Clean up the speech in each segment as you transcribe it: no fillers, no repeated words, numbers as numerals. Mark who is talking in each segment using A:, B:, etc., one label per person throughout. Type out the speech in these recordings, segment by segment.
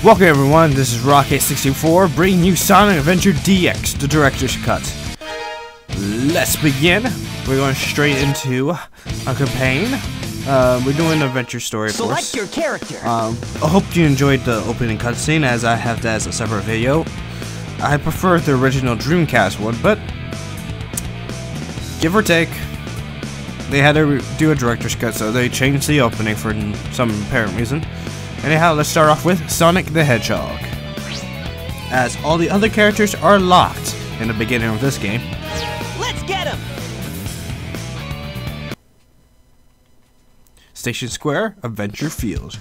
A: Welcome everyone, this is Rocket64 bringing you Sonic Adventure DX, the Director's Cut. Let's begin. We're going straight into a campaign. We're doing an adventure story, of course.
B: Select your character.
A: I hope you enjoyed the opening cutscene, as I have that as a separate video. I prefer the original Dreamcast one, but give or take, they had to do a Director's Cut, so they changed the opening for some apparent reason. Anyhow, let's start off with Sonic the Hedgehog, as all the other characters are locked in the beginning of this game.
B: Let's get him!
A: Station Square, Adventure Field.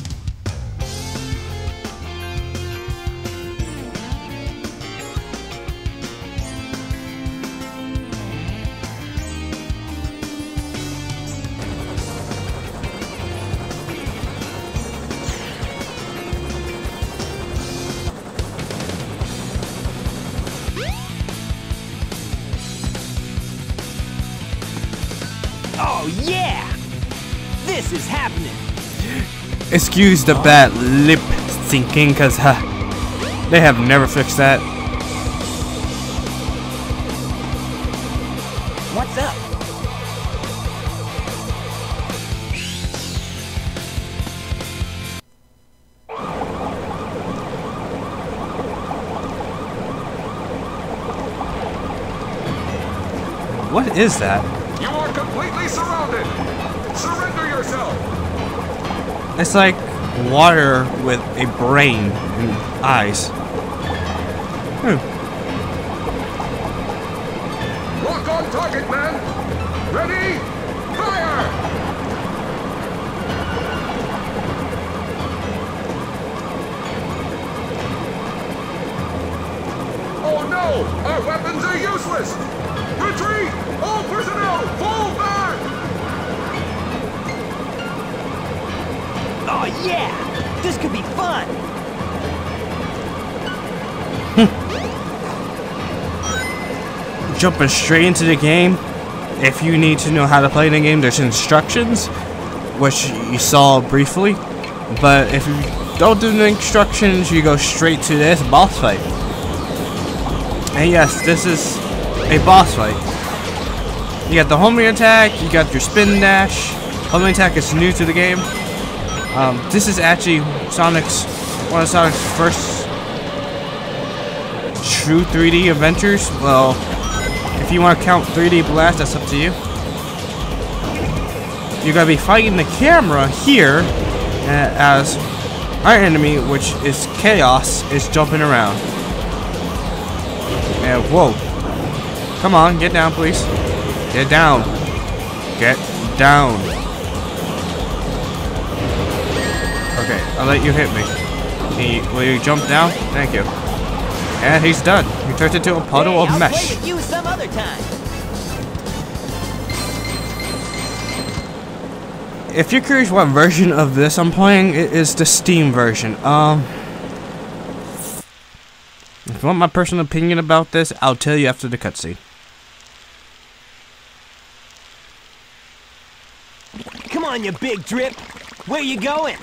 B: Oh yeah! This is happening!
A: Excuse the bad lip syncing, cause they have never fixed that.
B: What's up?
A: What is that?
C: You are completely surrounded! Surrender yourself!
A: It's like water with a brain and eyes.
C: Lock on target, man! Ready? Fire! Oh no! Our weapons are useless! Retreat! All personnel, fall back!
B: Oh yeah! This could be fun!
A: Jumping straight into the game. If you need to know how to play the game, there's instructions, which you saw briefly. But if you don't do the instructions, you go straight to this boss fight. And yes, this is a boss fight. You got the homing attack, you got your spin dash. Homing attack is new to the game. This is actually one of Sonic's first true 3D adventures. Well, if you want to count 3D Blast, that's up to you. You're gonna be fighting the camera here, as our enemy, which is Chaos, is jumping around. And whoa. Come on, get down, please. Get down. Get down. Okay, I'll let you hit me. Will you jump down? Thank you. And he's done. He turned into a puddle of mesh.
B: I'll play with you some other time.
A: If you're curious what version of this I'm playing, it is the Steam version. If you want my personal opinion about this, I'll tell you after the cutscene.
B: Come on, you big drip! Where you going?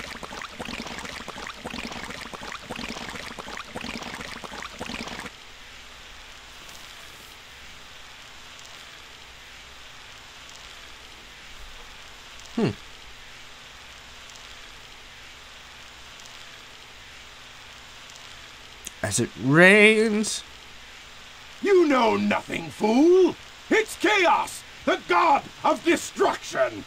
A: As it rains.
D: You know nothing, fool! It's Chaos, the god of destruction!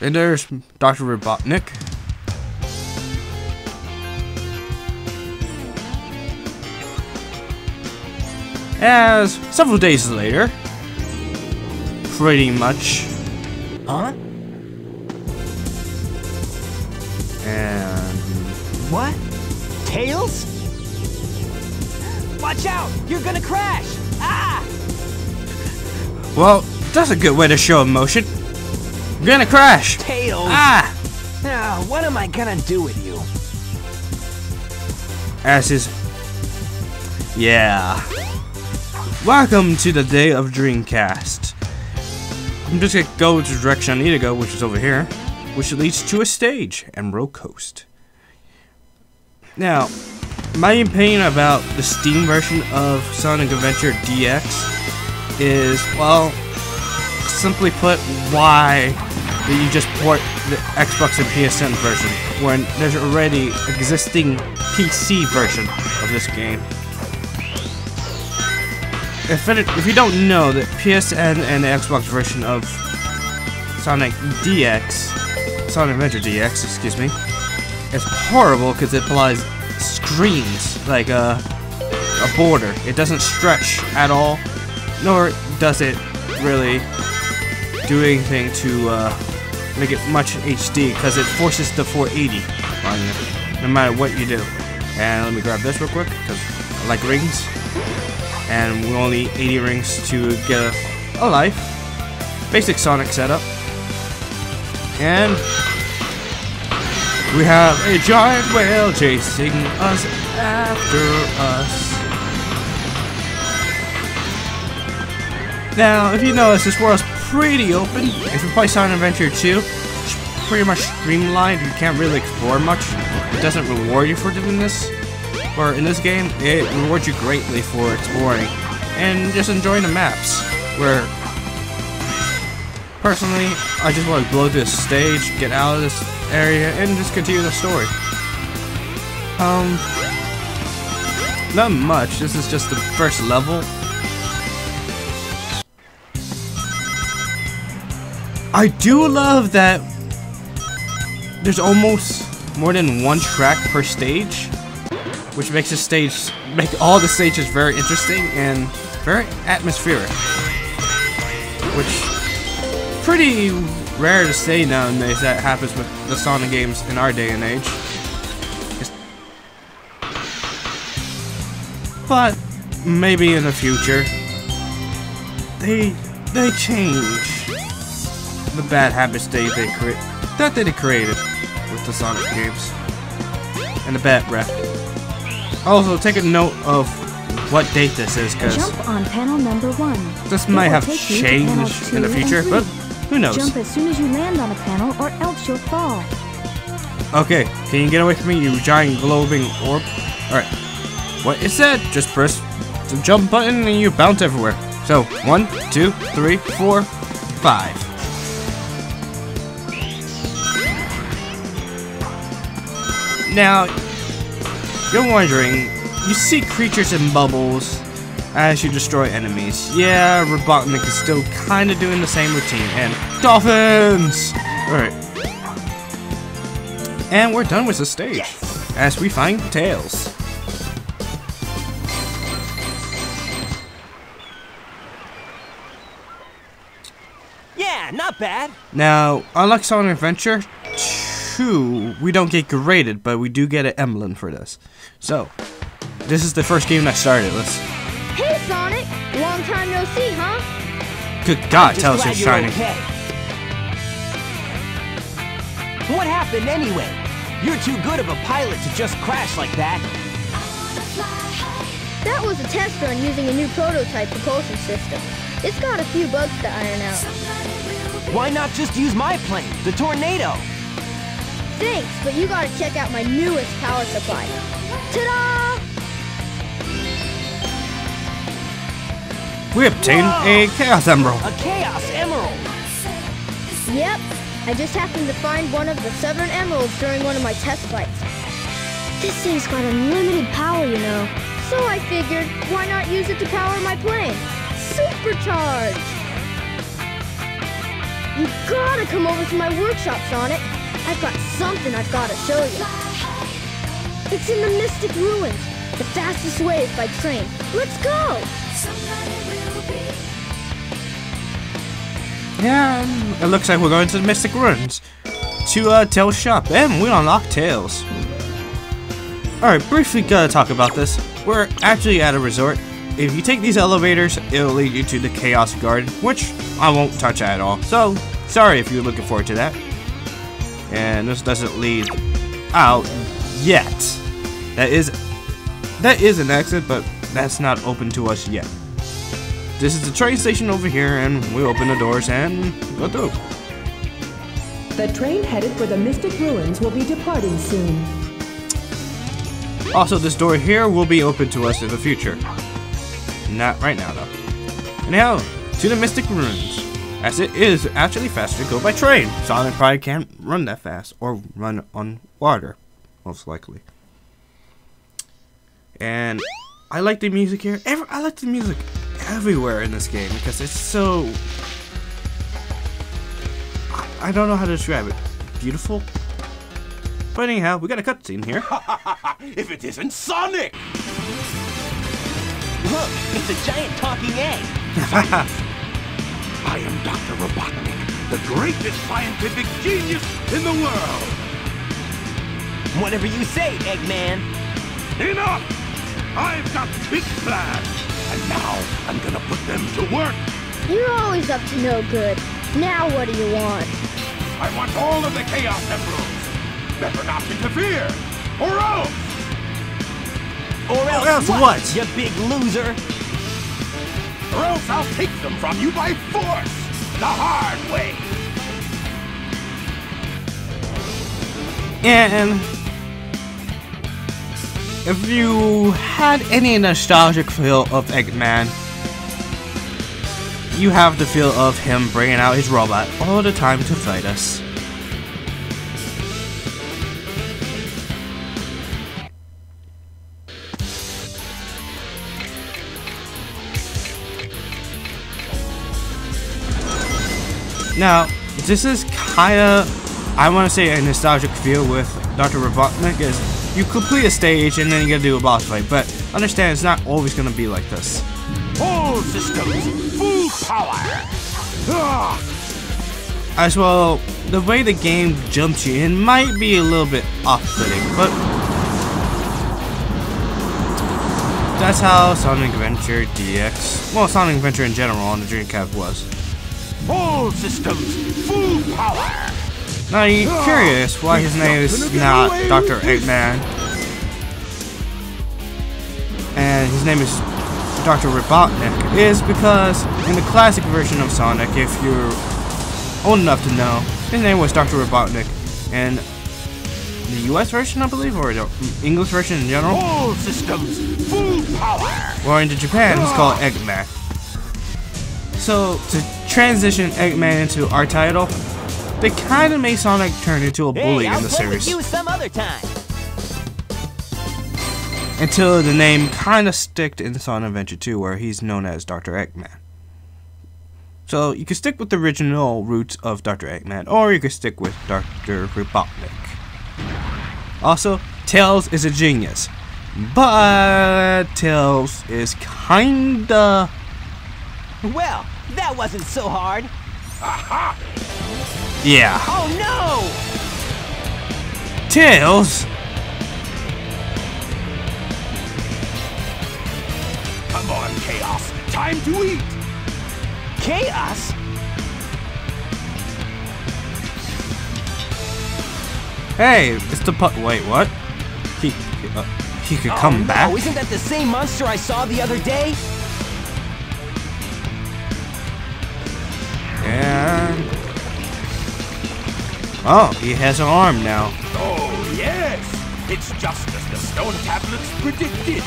A: And there's Dr. Robotnik. As several days later, pretty much.
B: Huh?
A: And
B: What? Tails? Watch out! You're gonna crash! Ah!
A: well, that's a good way to show emotion. I'm gonna crash.
B: Tails!
A: Ah!
B: Now, what am I gonna do with you?
A: As his. Yeah. Welcome to the day of Dreamcast. I'm just gonna go to the direction I need to go, which is over here. which leads to a stage, Emerald Coast. Now, my opinion about the Steam version of Sonic Adventure DX is, well, simply put, why did you just port the Xbox and PSN version when there's already existing PC version of this game? If you don't know, the PSN and the Xbox version of Sonic Adventure DX, excuse me, is horrible because it applies screens like a border. It doesn't stretch at all, nor does it really do anything to make it much HD because it forces the 480 on you, no matter what you do. And let me grab this real quick because I like rings. And we only need 80 rings to get a life. Basic Sonic setup. And we have a giant whale chasing us after us. Now, if you notice, this world's pretty open. If you play Sonic Adventure 2, it's pretty much streamlined. You can't really explore much. It doesn't reward you for doing this. Or in this game, it rewards you greatly for exploring and just enjoying the maps. Where, personally, I just want to blow this stage, get out of this area, and just continue the story. Not much. This is just the first level. I do love that there's almost more than one track per stage, which makes make all the stages very interesting and very atmospheric, which pretty rare to say nowadays that happens with the Sonic games in our day and age. But maybe in the future they change the bad habits they created with the Sonic games and the bad rep. Also, take a note of what date this is, because
E: jump on panel number 1.
A: This might have changed in the future, but who knows?
E: Jump as soon as you land on a panel, or else you'll fall.
A: Okay, can you get away from me, you giant glowing orb? Alright, what it said, just press the jump button and you bounce everywhere. So, 1, 2, 3, 4, 5. Now, you're wondering, you see creatures in bubbles as you destroy enemies. Yeah, Robotnik is still kind of doing the same routine. And dolphins! Alright. And we're done with the stage. As we find Tails.
B: Yeah, not bad.
A: Now, unlike Sonic Adventure 2, we don't get graded, but we do get an emblem for this. So, this is the first game that started. Let's.
F: Hey, Sonic! Long time no see, huh?
A: Good God, Tails is shining.
B: Okay. What happened anyway? You're too good of a pilot to just crash like that.
F: That was a test run using a new prototype propulsion system. It's got a few bugs to iron out.
B: Why not just use my plane, the Tornado?
F: Thanks, but you gotta check out my newest power supply. Ta-da!
A: We obtained a Chaos Emerald.
B: A Chaos Emerald!
F: Yep, I just happened to find one of the Saturn emeralds during one of my test flights. This thing's got unlimited power, you know. So I figured, why not use it to power my plane? Supercharge! You gotta come over to my workshop, Sonic. I've got something I've gotta show you. It's in the Mystic Ruins. The fastest way is by train. Let's go!
A: Yeah, it looks like we're going to the Mystic Ruins to Tails' shop, and we unlock Tails. Alright, briefly gotta talk about this. We're actually at a resort. If you take these elevators, it'll lead you to the Chaos Garden, which I won't touch at all. So, sorry if you're looking forward to that. And this doesn't lead out yet. That is an exit, but that's not open to us yet. This is the train station over here, and we open the doors and go through.
G: The train headed for the Mystic Ruins will be departing soon.
A: Also, this door here will be open to us in the future. Not right now, though. Anyhow, to the Mystic Ruins, as it is actually faster to go by train. Sonic probably can't run that fast, or run on water, most likely. And I like the music here. I like the music everywhere in this game because it's so... I don't know how to describe it. Beautiful? But anyhow, we got a cutscene here.
D: If it isn't Sonic!
B: Look, it's a giant talking egg.
D: I am Dr. Robotnik, the greatest scientific genius in the world!
B: Whatever you say, Eggman.
D: Enough! I've got big plans, and now I'm gonna put them to work.
F: You're always up to no good. Now what do you want?
D: I want all of the Chaos Emeralds. Better not interfere, or else!
B: Or else what, you big loser?
D: Or else I'll take them from you by force, the hard way.
A: And if you had any nostalgic feel of Eggman, you have the feel of him bringing out his robot all the time to fight us. Now, this is kinda, I want to say, a nostalgic feel with Dr. Robotnik is you complete a stage and then you gotta do a boss fight, but understand it's not always gonna be like this.
D: All systems, full power! Ah!
A: As well, the way the game jumps you in might be a little bit off-putting, but that's how Sonic Adventure DX, well, Sonic Adventure in general on the Dreamcast was.
D: All systems, full power!
A: Now you're curious why his name is not Dr. Eggman, and his name is Dr. Robotnik, is because in the classic version of Sonic, if you're old enough to know, his name was Dr. Robotnik, and the US version, I believe, or the English version in general,
D: all systems, full power!
A: or in Japan, it's called Eggman. So, to transition Eggman into our title, they kind of made Sonic turn into a bully in the series.
B: Hey, I'll play with you some other time.
A: Until the name kind of sticked in Sonic Adventure 2, where he's known as Dr. Eggman. So, you can stick with the original roots of Dr. Eggman, or you can stick with Dr. Robotnik. Also, Tails is a genius, but Tails is kinda...
B: Well, that wasn't so hard.
D: Aha!
A: Yeah.
B: Oh no!
A: Tails?
D: Come on, Chaos, time to eat!
B: Chaos?
A: Hey, it's the wait, what? He could come back?
B: Oh, isn't that the same monster I saw the other day?
A: And... oh, he has an arm now.
D: Oh, yes! It's just as the stone tablets predicted.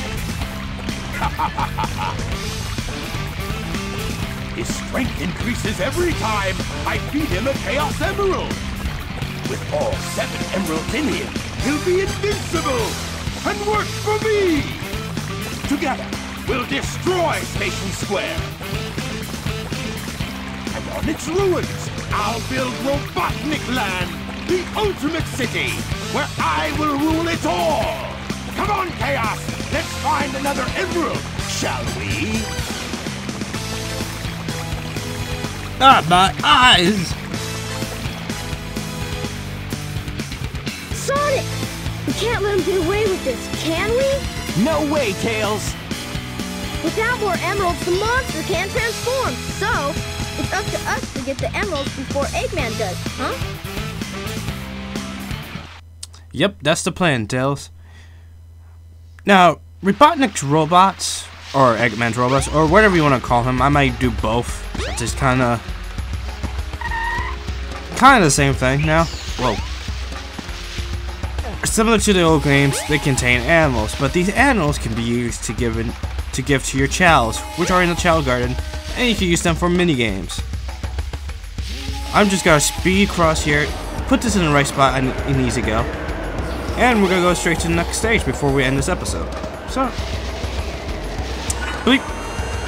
D: His strength increases every time I feed him a Chaos Emerald. With all 7 emeralds in him, he'll be invincible and work for me. Together, we'll destroy Station Square. And on its ruins, I'll build Robotnik Land, the ultimate city, where I will rule it all. Come on, Chaos, let's find another emerald, shall we?
A: Ah, my eyes!
F: Sonic! We can't let him get away with this, can we?
B: No way, Tails!
F: Without more emeralds, the monster can't transform, so it's up to us to get the emeralds before Eggman does, huh?
A: Yep, that's the plan, Tails. Now, Robotnik's robots, or Eggman's robots, or whatever you want to call him, I might do both. It's just kind of kind of the same thing now. Whoa. Similar to the old games, they contain animals, but these animals can be used to give to your chows, which are in the chow garden, and you can use them for mini games. I'm just gonna speed across here, put this in the right spot, and it needs to go. And we're gonna go straight to the next stage before we end this episode. So, bleep,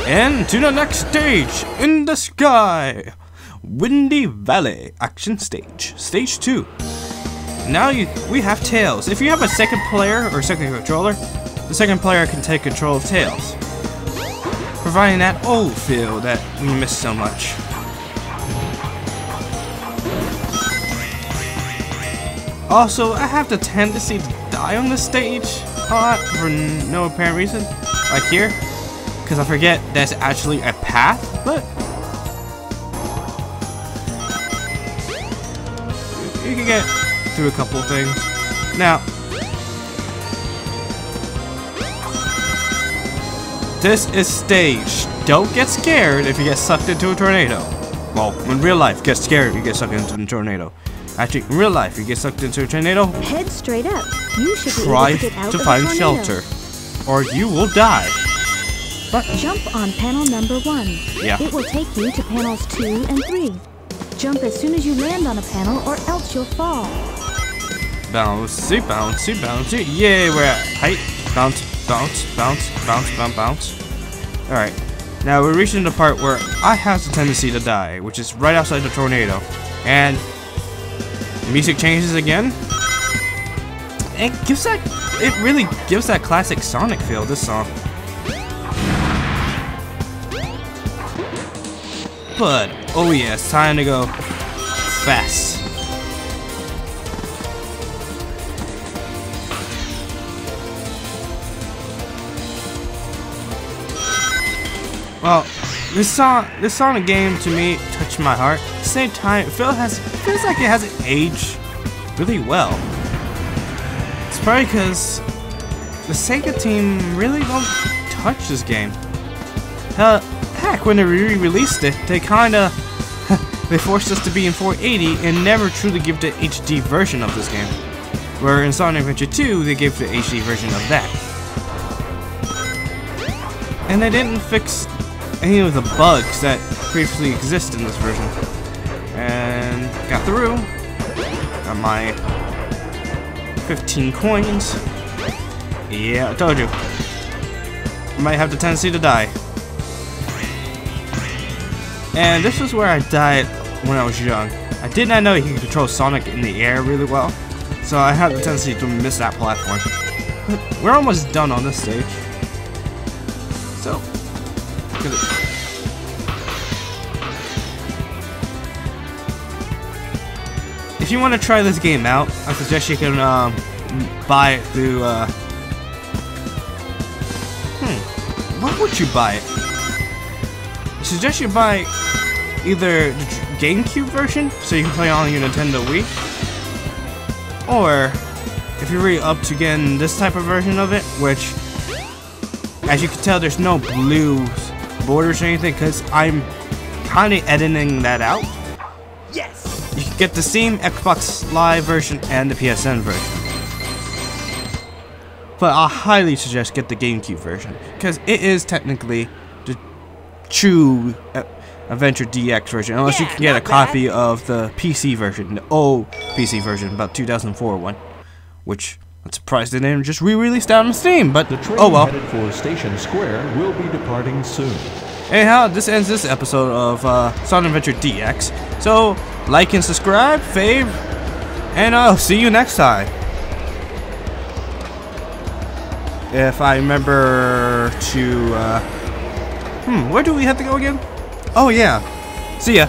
A: and to the next stage in the sky, Windy Valley Action Stage, Stage 2. Now we have Tails. If you have a second player or second controller, the second player can take control of Tails, providing that old feel that we miss so much. Also, I have the tendency to die on this stage a lot for no apparent reason, like here, because I forget there's actually a path, but you can get through a couple of things. Now, this is staged. Don't get scared if you get sucked into a tornado. Well, in real life, get scared if you get sucked into a tornado. Actually, in real life, you get sucked into a tornado,
E: Head straight up. You should be
A: try
E: able to get out
A: to
E: of
A: find
E: the tornado.
A: shelter, or you will die. But
E: Jump on panel number 1.
A: Yeah.
E: It will take you to panels 2 and 3. Jump as soon as you land on a panel, or else you'll fall.
A: bouncy, bouncy, bouncy. Yay, we're at height. Bounce, bounce, bounce, bounce, bounce, bounce. Alright, now we're reaching the part where I have the tendency to die, which is right outside the tornado. And the music changes again. It really gives that classic Sonic feel, this song. But, oh yeah, it's time to go fast. Well, this Sonic game to me touched my heart. At the same time, it feels like it hasn't aged really well. It's probably because the Sega team really don't touch this game. Heck, when they re-released it, they kinda they forced us to be in 480 and never truly give the HD version of this game. Where in Sonic Adventure 2, they gave the HD version of that. And they didn't fix any of the bugs that previously exist in this version. And got through. Got my 15 coins. Yeah, I told you. I might have the tendency to die. And this is where I died when I was young. I did not know you could control Sonic in the air really well, so I had the tendency to miss that platform. But we're almost done on this stage. So, if you want to try this game out, I suggest you can buy it through. Why would you buy it? I suggest you buy either the GameCube version, so you can play on your Nintendo Wii, or if you're really up to getting this type of version of it, which, as you can tell, there's no blue borders or anything, because I'm kind of editing that out.
B: Yes!
A: You can get the Steam, Xbox Live version, and the PSN version. But I highly suggest get the GameCube version, because it is technically the true Adventure DX version, unless you can get a copy of the PC version, the old PC version, about 2004 one, which I'm surprised they didn't just re-release that on Steam, but
H: The train
A: oh well.
H: headed for Station Square will be departing soon.
A: Anyhow, this ends this episode of Sonic Adventure DX. So, like and subscribe, fave, and I'll see you next time. If I remember to, where do we have to go again? Oh yeah, see ya.